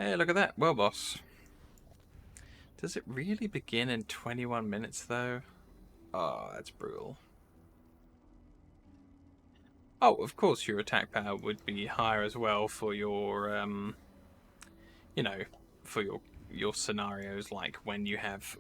Hey, look at that. Well, boss. Does it really begin in 21 minutes, though? Oh, that's brutal. Oh, of course your attack power would be higher as well for your, you know, for your scenarios, like when you have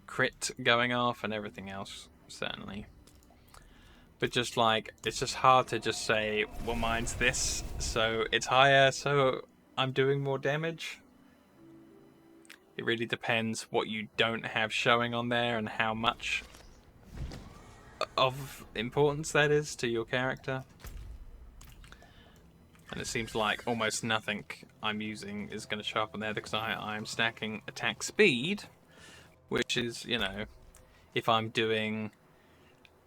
crit going off and everything else, certainly. But just like, it's just hard to just say, well, mine's this, so it's higher, so I'm doing more damage. It really depends what you don't have showing on there and how much of importance that is to your character. And it seems like almost nothing I'm using is going to show up on there because I'm stacking attack speed, which is, you know, if I'm doing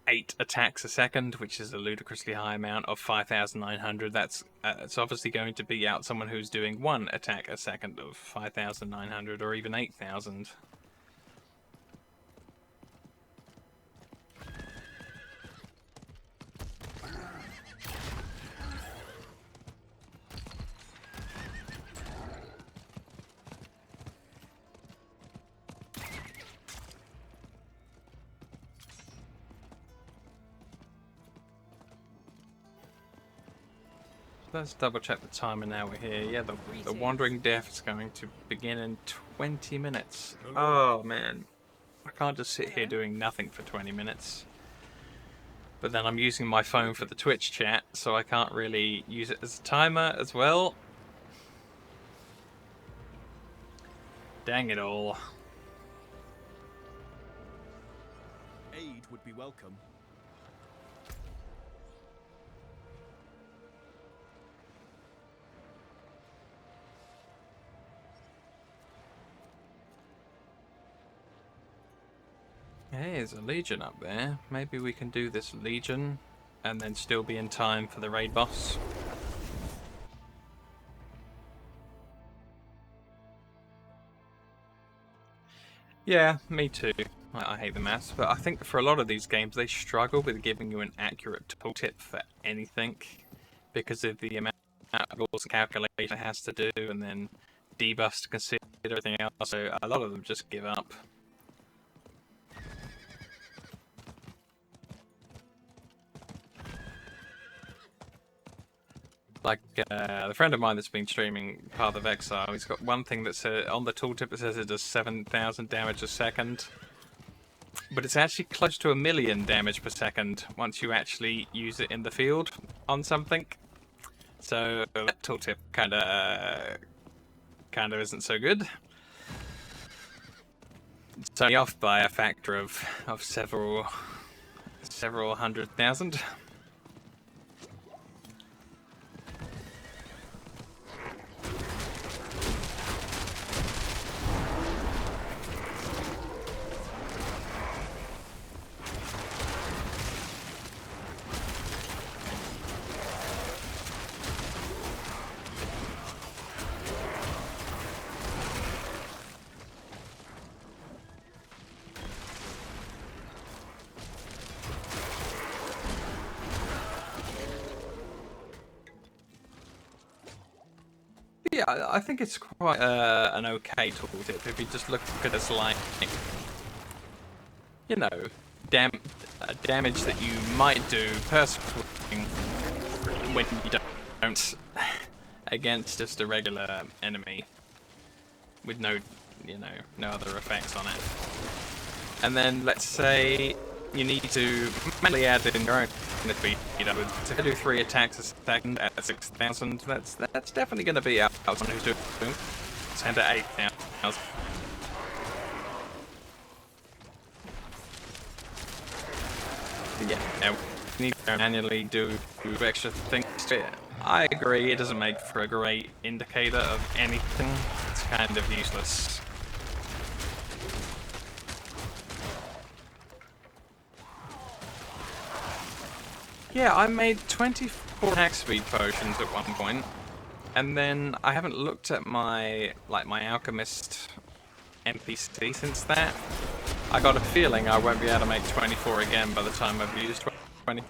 8 attacks a second, which is a ludicrously high amount of 5,900, that's it's obviously going to be out someone who's doing 1 attack a second of 5,900 or even 8,000. Let's double check the timer now we're here. Yeah, the Wandering Death is going to begin in 20 minutes. Oh man, I can't just sit here doing nothing for 20 minutes. But then I'm using my phone for the Twitch chat, so I can't really use it as a timer as well. Dang it all. Aid would be welcome. Hey, there's a Legion up there. Maybe we can do this Legion and then still be in time for the raid boss. Yeah, me too. I hate the maths, but I think for a lot of these games they struggle with giving you an accurate tooltip for anything because of the amount of rules and calculation it has to do and then debuffs to consider everything else, so a lot of them just give up. Like, the friend of mine that's been streaming Path of Exile, he's got one thing that says, on the tooltip it says it does 7,000 damage a second. But it's actually close to 1,000,000 damage per second once you actually use it in the field on something. So that tooltip kinda isn't so good. It's only off by a factor of several 100,000. Yeah, I think it's quite an okay tooltip if you just look at it as like, you know, damage that you might do per swing when you don't against just a regular enemy with no, you know, no other effects on it. And then let's say you need to manually add in your own speed. You know, to do 3 attacks a second at 6,000, that's definitely going to be out someone who's doing 10 to 8,000. Yeah, we need to manually do extra things. I agree, it doesn't make for a great indicator of anything. It's kind of useless. Yeah, I made 24 attack speed potions at one point, and then I haven't looked at my alchemist NPC since that. I got a feeling I won't be able to make 24 again by the time I've used 20.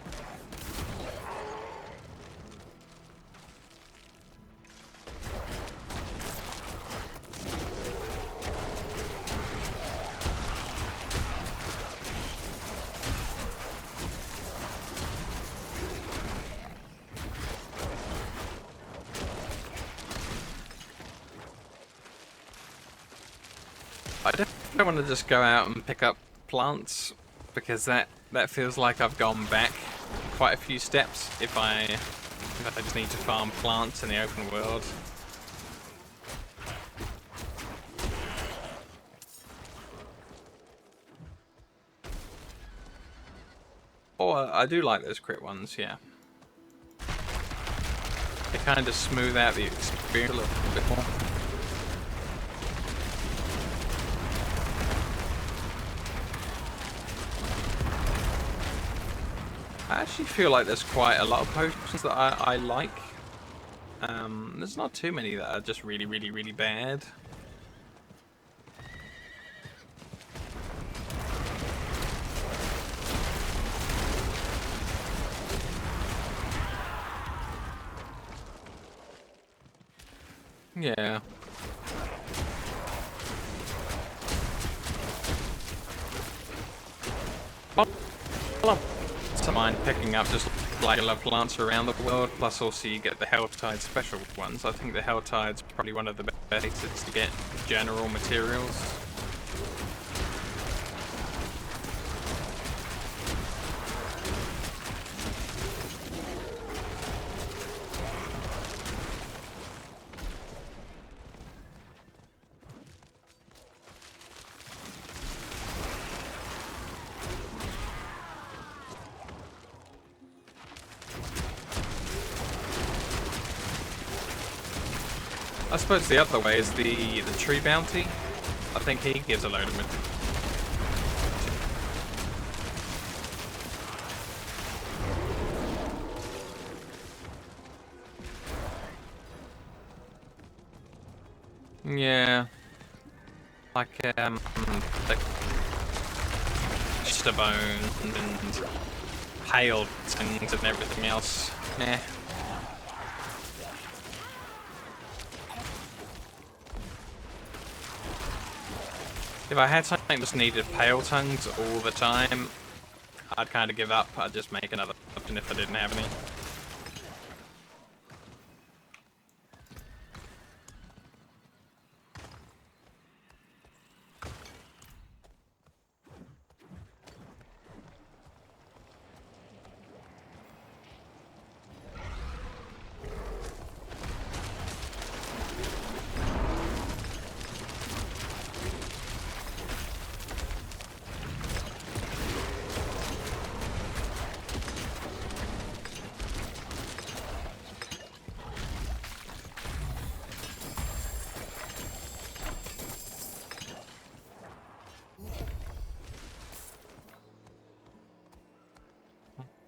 I don't want to just go out and pick up plants, because that feels like I've gone back quite a few steps if I just need to farm plants in the open world. Oh, I do like those crit ones, yeah. They kind of smooth out the experience a little bit more. I actually feel like there's quite a lot of potions that I like. There's not too many that are just really, really, really bad. Yeah. Well, I mind picking up just like plants around the world, plus also you get the Helltide special ones. I think the Helltide's probably one of the best places to get general materials. I suppose the other way is the tree bounty. I think he gives a load of it. Yeah. Like like bone and hail things and everything else. Nah. If I had something that just needed pale tongues all the time, I'd kind of give up. I'd just make another option if I didn't have any.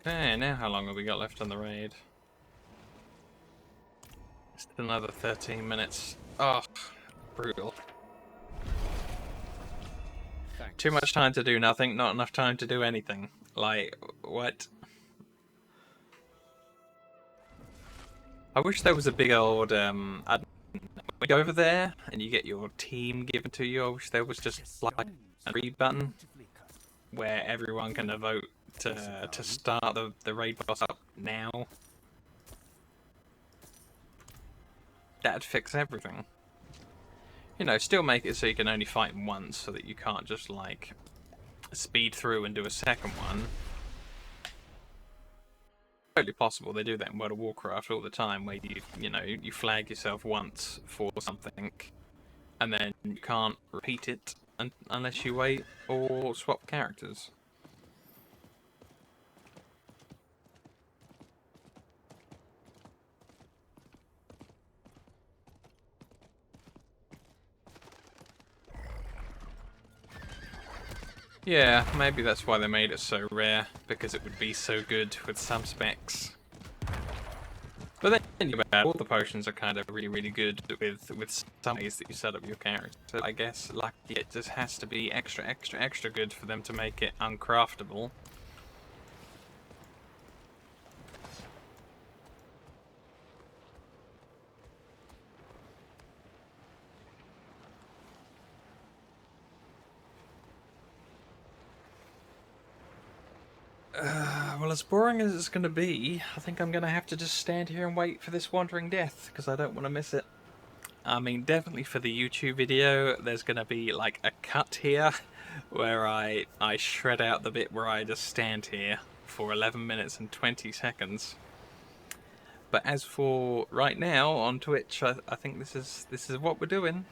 Okay, now how long have we got left on the raid? Just another 13 minutes. Oh, brutal. Thanks. Too much time to do nothing, not enough time to do anything. Like, what? I wish there was a big old, when you go over there and you get your team given to you, I wish there was just like a read button where everyone can vote to start the raid boss up now. That'd fix everything. You know, still make it so you can only fight once, so that you can't just like speed through and do a second one. Totally possible. They do that in World of Warcraft all the time, where you flag yourself once for something, and then you can't repeat it unless you wait or swap characters. Yeah, maybe that's why they made it so rare, because it would be so good with some specs. But then think about it, all the potions are kind of really, really good with some ways that you set up your character. So I guess lucky it just has to be extra, extra, extra good for them to make it uncraftable. Well, as boring as it's going to be, I think I'm going to have to just stand here and wait for this Wandering Death, because I don't want to miss it. I mean, definitely for the YouTube video, there's going to be like a cut here where I shred out the bit where I just stand here for 11 minutes and 20 seconds. But as for right now on Twitch, I think this is what we're doing.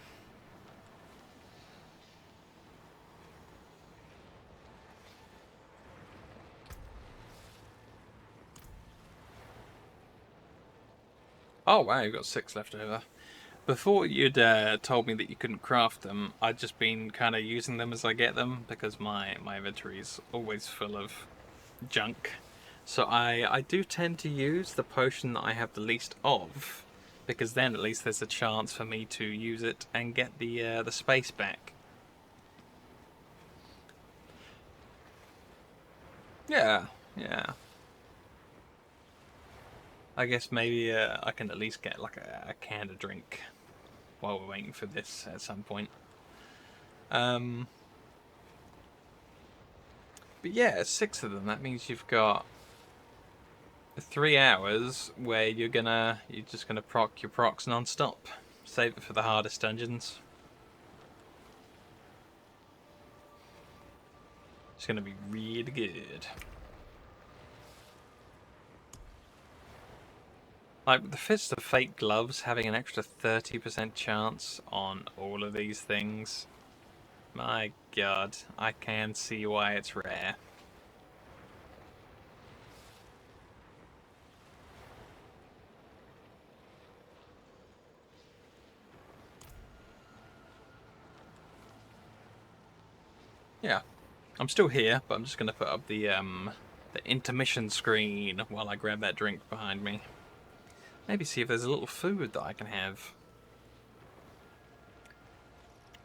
Oh wow, you've got 6 left over. Before you'd told me that you couldn't craft them, I'd just been kind of using them as I get them because my inventory's always full of junk. So I do tend to use the potion that I have the least of, because then at least there's a chance for me to use it and get the space back. Yeah, yeah. I guess maybe I can at least get like a can of drink while we're waiting for this at some point. But yeah, 6 of them. That means you've got 3 hours where you're just gonna proc your procs non-stop. Save it for the hardest dungeons. It's gonna be really good. Like with the Fist of Fate gloves having an extra 30% chance on all of these things. My god, I can see why it's rare. Yeah, I'm still here, but I'm just gonna put up the intermission screen while I grab that drink behind me. Maybe see if there's a little food that I can have.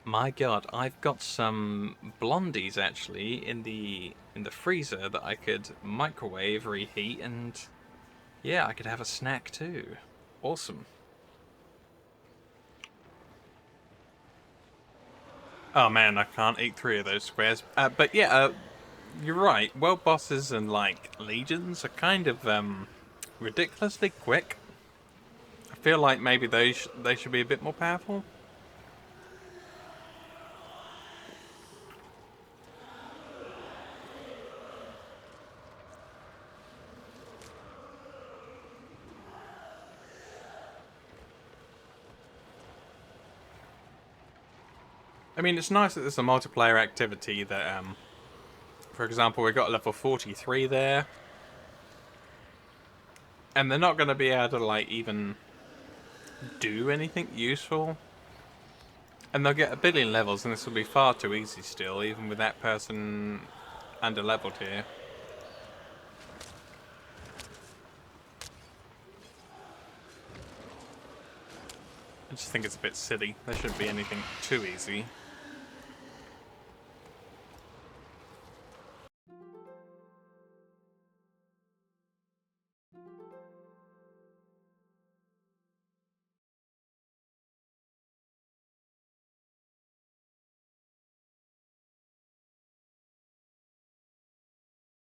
My god, I've got some blondies actually in the freezer that I could microwave, reheat, and yeah, I could have a snack too. Awesome. Oh man, I can't eat 3 of those squares. But yeah, you're right. World bosses and like legions are kind of ridiculously quick. I feel like maybe they should be a bit more powerful. I mean, it's nice that there's a multiplayer activity that, for example, we got level 43 there. And they're not going to be able to, like, even do anything useful. And they'll get 1 billion levels, and this will be far too easy still, even with that person under-leveled here. I just think it's a bit silly. There shouldn't be anything too easy.